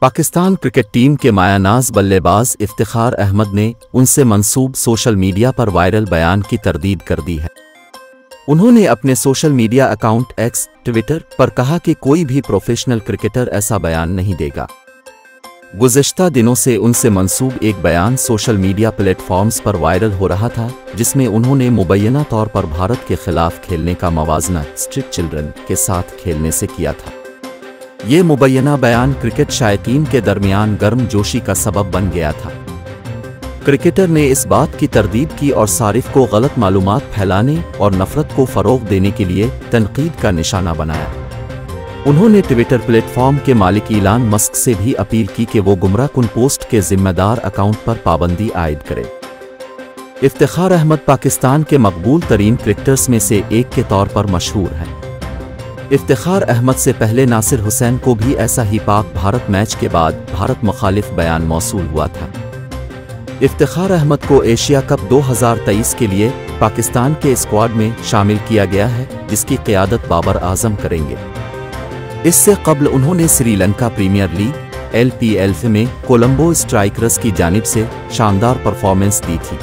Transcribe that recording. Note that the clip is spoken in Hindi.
पाकिस्तान क्रिकेट टीम के मायानाज बल्लेबाज इफ्तिखार अहमद ने उनसे मंसूब सोशल मीडिया पर वायरल बयान की तरदीद कर दी है। उन्होंने अपने social media account x Twitter पर कहा कि कोई भी प्रोफेशनल क्रिकेटर ऐसा बयान नहीं देगा। गुज़िश्ता दिनों से उनसे मंसूब एक बयान सोशल मीडिया प्लेटफॉर्म्स पर वायरल हो रहा था, जिसमें उन्होंने मुबैना तौर पर भारत के खिलाफ खेलने का मवाजना स्ट्रीट चिल्ड्रन के साथ खेलने से किया था। ये मुबैना बयान क्रिकेट शायकीन के दरमियान गर्मजोशी का सबब बन गया था। क्रिकेटर ने इस बात की तरदीद की और सारिफ को गलत मालूमात फैलाने और नफरत को फ़रोग़ देने के लिए तनकीद का निशाना बनाया। उन्होंने ट्विटर प्लेटफॉर्म के मालिक इलान मस्क से भी अपील की कि वो गुमराहकुन पोस्ट के जिम्मेदार अकाउंट पर पाबंदी आयद करे। इफ्तिखार अहमद पाकिस्तान के मकबूल तरीन क्रिकेटर्स में से एक के तौर पर मशहूर हैं। इफ्तिखार अहमद से पहले नासिर हुसैन को भी ऐसा ही पाक भारत मैच के बाद भारत मुखालिफ बयान मौसूल हुआ था। इफ्तिखार अहमद को एशिया कप 2023 के लिए पाकिस्तान के स्क्वाड में शामिल किया गया है, जिसकी क़ियादत बाबर आजम करेंगे। इससे कबल उन्होंने श्रीलंका प्रीमियर लीग LPL में कोलंबो स्ट्राइकर्स की जानिब से शानदार परफॉर्मेंस दी थी।